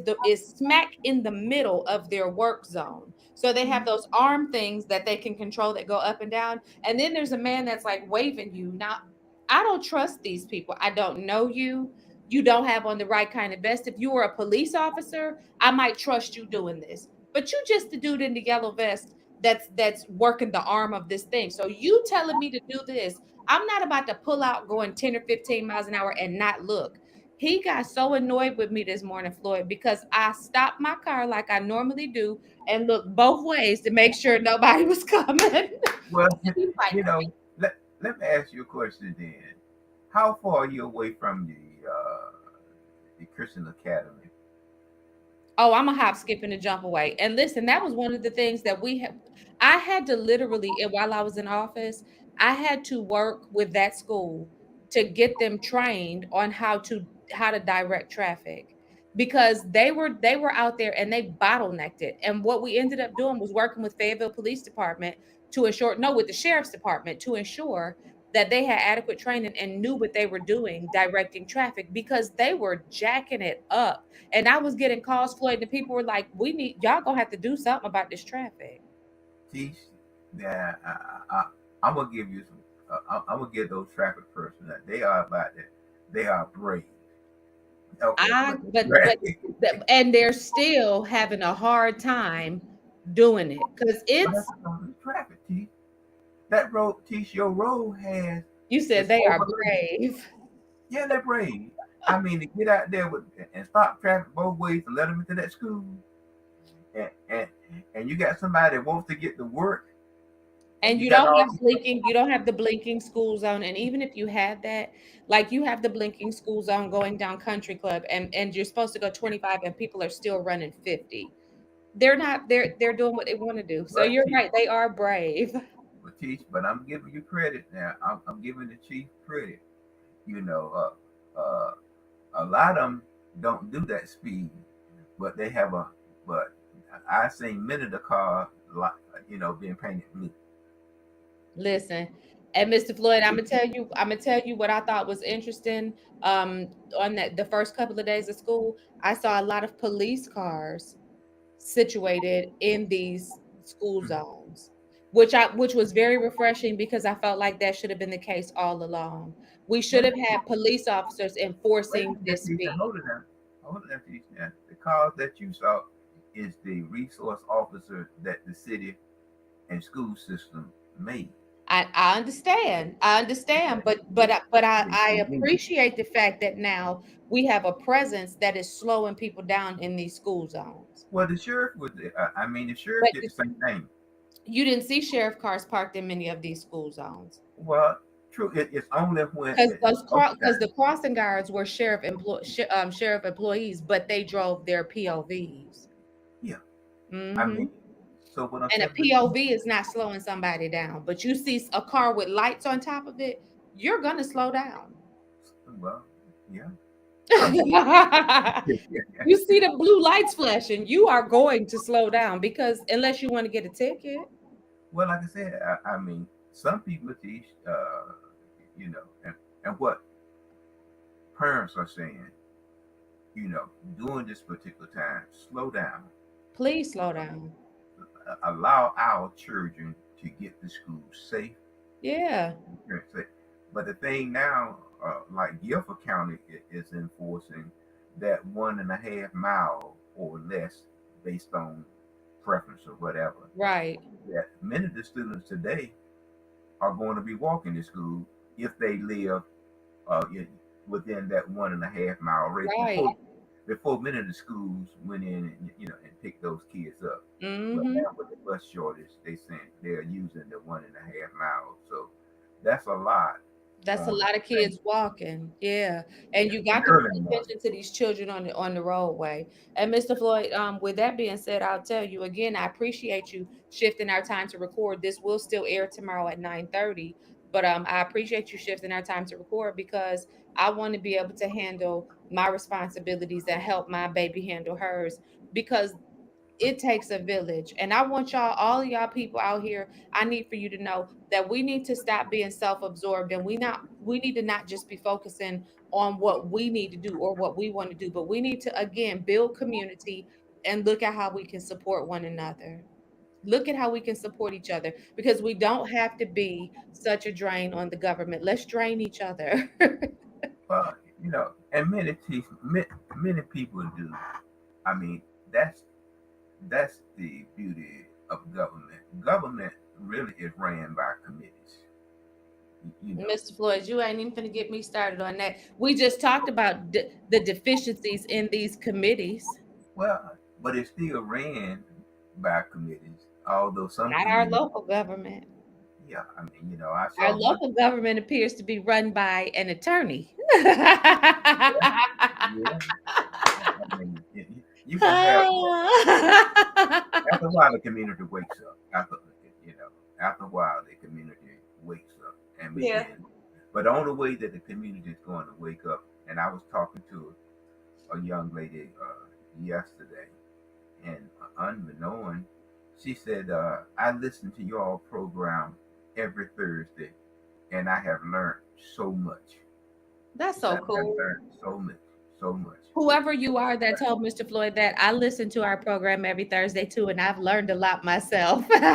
smack in the middle of their work zone. So they have those arm things that they can control that go up and down. And then there's a man that's like waving you. Now, I don't trust these people. I don't know you. You don't have on the right kind of vest. If you were a police officer, I might trust you doing this. But you just the dude in the yellow vest that's working the arm of this thing. So you telling me to do this. I'm not about to pull out going 10 or 15 miles an hour and not look. He got so annoyed with me this morning, Floyd, because I stopped my car like I normally do and looked both ways to make sure nobody was coming. Well, He's like, you know, let me ask you a question then. How far are you away from the Christian Academy? oh, I'm a hop, skip, and a jump away. And listen, that was one of the things that we had. I had to literally, and while I was in office, I had to work with that school to get them trained on how to direct traffic because they were out there and they bottlenecked it. And what we ended up doing was working with Fayetteville Police Department to ensure, no, with the sheriff's department to ensure that they had adequate training and knew what they were doing directing traffic because they were jacking it up and I was getting calls, Floyd, and people were like, "We need y'all gonna have to do something about this traffic." Teach that I'm gonna give you some. I'm gonna give those traffic persons that they are about that. They are brave. Okay, I but but and they're still having a hard time doing it because but that's it's not the traffic. Teach that road. Teach your road has you said it's they are overlaid. brave. Yeah, they're brave. To get out there and stop traffic both ways to let them into that school, and and, and you got somebody that wants to get to work, and And you got all these. you don't have the blinking school zone. And even if you had that, like you have the blinking school zone going down Country Club and you're supposed to go 25 and people are still running 50. They're doing what they want to do. So But you're right, they are brave. but I'm giving you credit now. I'm giving the chief credit. You know, a lot of them don't do that speed, but they have a. But I seen many of the cars, like being painted blue. Listen, and Mr. Floyd, I'm gonna tell you what I thought was interesting. Um, on that the first couple of days of school, I saw a lot of police cars situated in these school Hmm. zones, which was very refreshing because I felt like that should have been the case all along. We should Well, have had police officers wait enforcing a minute, this Tisha, speed. hold it there, Tisha. The cars that you saw is the resource officer that the city and school system made. I understand, Okay. but I They- appreciate the fact that now we have a presence that is slowing people down in these school zones. Well, the sheriff was. The sheriff But did the same thing. you didn't see sheriff cars parked in many of these school zones Well, true. It's only when because because overtime. the crossing guards were sheriff employees, but they drove their POVs. Yeah. I Hmm. mean, so what I'm And a telling you, POV is not slowing somebody down, but you see a car with lights on top of it, you're gonna slow down. well, yeah, I'm going. You see the blue lights flashing, you are going to slow down because unless you want to get a ticket. Well, like I said, some people teach, and what parents are saying. you know, during this particular time, slow down, Please slow down. allow our children to get to school safe. Yeah. safe. But the thing now, like Guilford County is enforcing that 1.5 mile or less based on preference or whatever. Right. That many of the students today are going to be walking to school if they live within that 1.5 mile radius. Right. Before many of the schools went in and and picked those kids up. But Mm-hmm. now with the bus shortage, they saying they're using the 1.5 miles. So that's a lot That's a on lot of the kids walking. Yeah. And yeah, you and got to early in pay the morning. attention to these children on the roadway. And Mr. Floyd, with that being said, I'll tell you again, I appreciate you shifting our time to record. This will still air tomorrow at 9:30. But I appreciate you shifting our time to record because I want to be able to handle my responsibilities and help my baby handle hers because it takes a village. And I want y'all, all of y'all people out here, I need for you to know that we need to stop being self-absorbed and we need to not just be focusing on what we need to do or what we want to do, but we need to again build community and look at how we can support one another. Look at how we can support each other because we don't have to be such a drain on the government. Let's drain each other. But and many people do. I mean, that's the beauty of government. Government really is ran by committees. You know, Mr. Floyd, you ain't even finna get me started on that. We just talked about the deficiencies in these committees, well, but it's still ran by committees. Although some not our committees, local government. yeah, I mean, I Our saw one. local government appears to be run by an attorney. Yeah, yeah. I mean, you can have after a while the community wakes up. After a while the community wakes up and Yeah. begin. But the only way that the community is going to wake up, and I was talking to a young lady yesterday, and unbeknown, she said, "I listen to your program every Thursday, and I have learned so much." That's She so said, "I have cool. learned so much, so much." Whoever you are that told Mr. Floyd that, I listen to our program every Thursday too, and I've learned a lot myself. She said,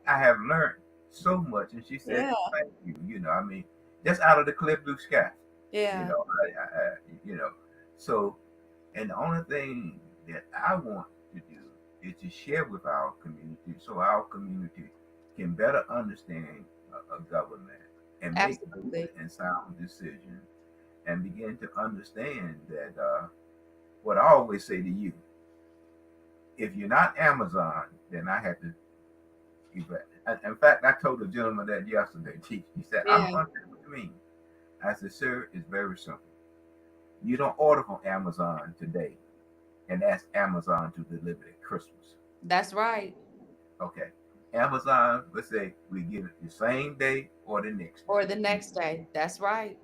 I have learned so much. And she said, Yeah. thank you. I mean, just out of the clear blue sky. You Yeah. know, I you know, so, and the only thing that I want to do is to share with our community so our community can better understand a government and make good Absolutely. and sound decisions and begin to understand that what I always say to you, if you're not Amazon, then I have to. In fact, I told the gentleman that yesterday. He said, "I don't Yeah. understand what you mean." I said, "Sir, it's very simple. You don't order from Amazon today and ask Amazon to deliver it Christmas. That's right. Okay. Amazon, let's say we get it the same day or the next Or day. the next day. That's right.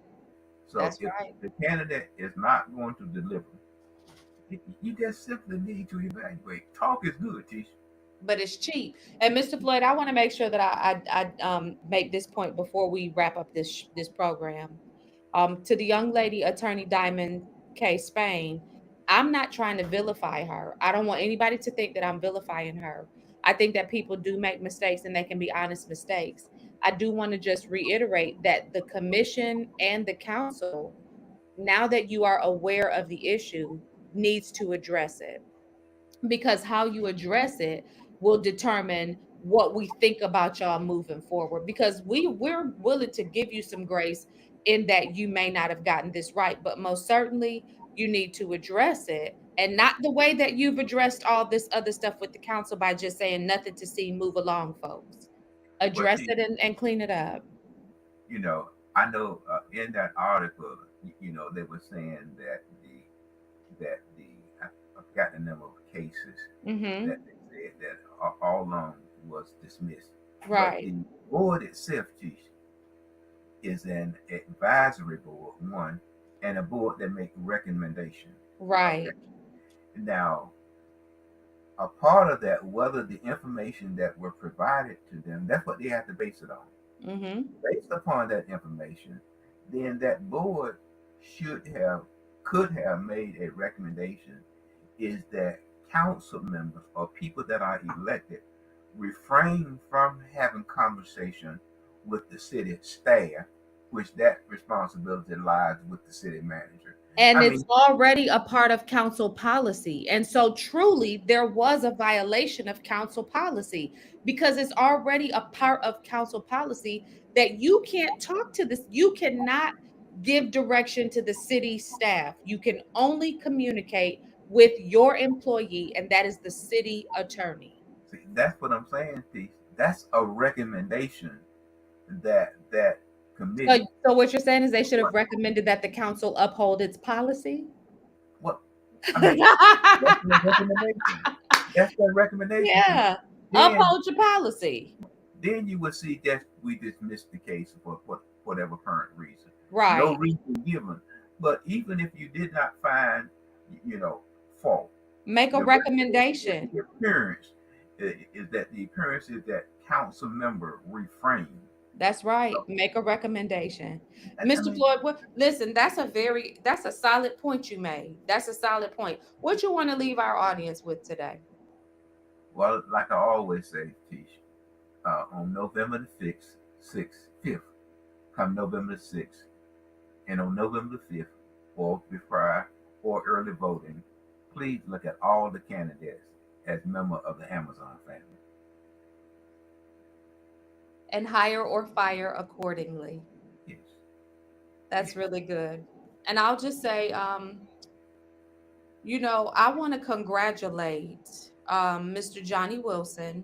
So That's if right. the candidate is not going to deliver, you just simply need to evaluate. Talk is good, Tisha. But it's cheap. And Mr. Floyd, I want to make sure that I make this point before we wrap up this program. To the young lady, Attorney Diamond K. Spain, I'm not trying to vilify her. I don't want anybody to think that I'm vilifying her. I think that people do make mistakes and they can be honest mistakes. I do want to just reiterate that the commission and the council, now that you are aware of the issue, needs to address it because how you address it will determine what we think about y'all moving forward because we're willing to give you some grace in that you may not have gotten this right, but most certainly you need to address it, and not the way that you've addressed all this other stuff with the council by just saying nothing to see, move along, folks. Well, Address Tisha, it and clean it up. you know, I know in that article, they were saying that the I forgot the number of cases Mm-hmm. that they said that all along was dismissed. But Right. the board itself, Chief, is an advisory board, one, and a board that make recommendations. Okay. Right. Now, a part of that, whether the information that were provided to them, that's what they have to base it on. Mm-hmm. Based upon that information, then that board should have could have made a recommendation is that council members or people that are elected refrain from having conversation with the city staff, which that responsibility lies with the city manager. And I it's mean, already a part of council policy. And so, truly, there was a violation of council policy because it's already a part of council policy that you can't talk to this. You cannot give direction to the city staff. You can only communicate with your employee, and that is the city attorney. see, that's what I'm saying, Steve. That's a recommendation that So, committee. so what you're saying is they should have What? recommended that the council uphold its policy? What? I mean, that's their recommendation. That's their recommendation. See, Yeah, then uphold your policy. then you would see that we dismiss the case for whatever current reason. No Right. reason given. But even if you did not find, you know, fault, Make a the recommendation. the appearance is that the appearance is that council member refrain. That's right. So, Make a recommendation. I Mr. mean, Floyd, what listen, that's a solid point you made. That's a solid point. What you want to leave our audience with today? well, like I always say, Tish, on November the 5th, come November the 6th, and on November the 5th, or before or early voting, please look at all the candidates as member of the Amazon family. And hire or fire accordingly. Yes, That's yes. really good. And I'll just say, I want to congratulate Mr. Johnny Wilson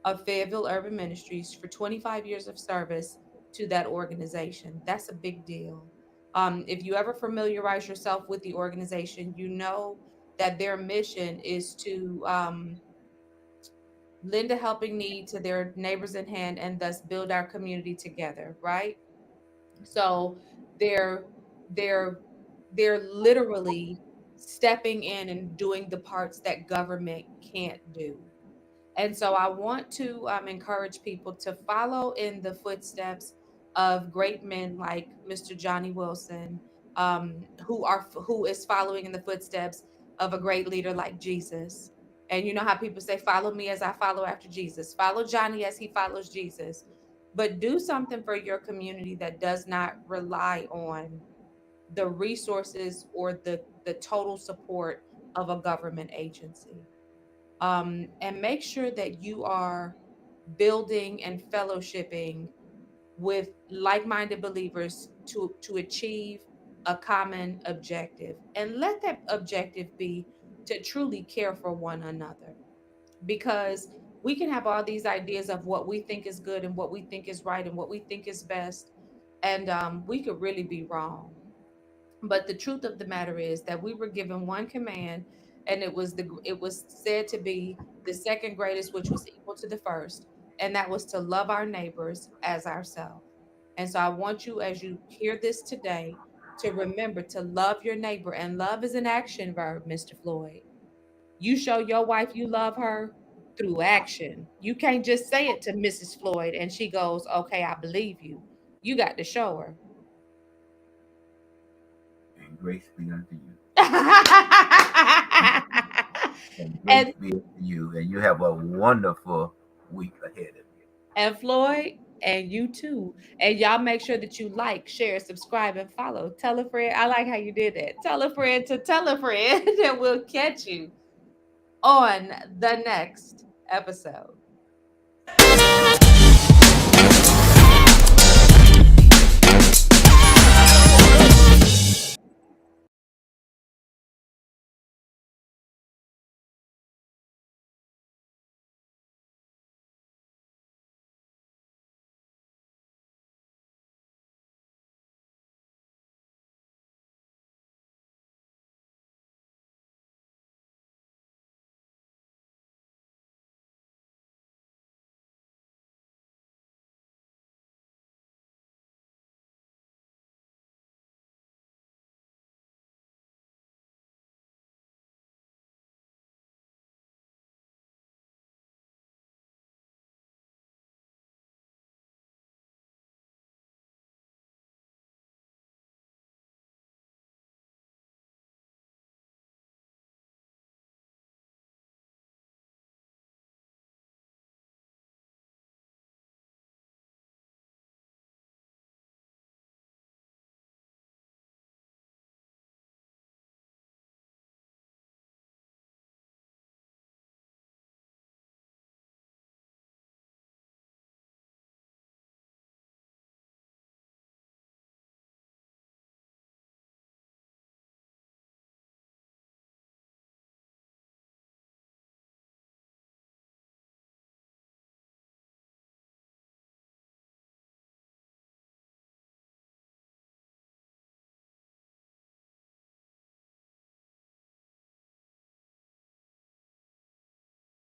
of Fayetteville Urban Ministries for 25 years of service to that organization. That's a big deal. If you ever familiarize yourself with the organization, you know that their mission is to lend a helping need to their neighbors in hand and thus build our community together, right? So they're they're they're literally stepping in and doing the parts that government can't do. And so I want to encourage people to follow in the footsteps of great men like Mr. Johnny Wilson, who is following in the footsteps of a great leader like Jesus. And you know how people say, "Follow me as I follow after Jesus." Follow Johnny as he follows Jesus, but do something for your community that does not rely on the resources or the total support of a government agency, and make sure that you are building and fellowshipping with like-minded believers to achieve a common objective, and let that objective be to truly care for one another, because we can have all these ideas of what we think is good and what we think is right and what we think is best, and we could really be wrong. But the truth of the matter is that we were given one command, and it was said to be the second greatest, which was equal to the first, and that was to love our neighbors as ourselves. And so I want you, as you hear this today, to remember to love your neighbor. And love is an action verb, Mr. Floyd. You show your wife you love her through action. You can't just say it to Mrs. Floyd and she goes, "Okay, I believe you." You got to show her. And grace be unto you. And grace and be unto you. And you have a wonderful week ahead of you. and Floyd, and you too. And y'all make sure that you like, share, subscribe, and follow. Tell a friend. I like how you did that. Tell a friend to tell a friend, and we'll catch you on the next episode.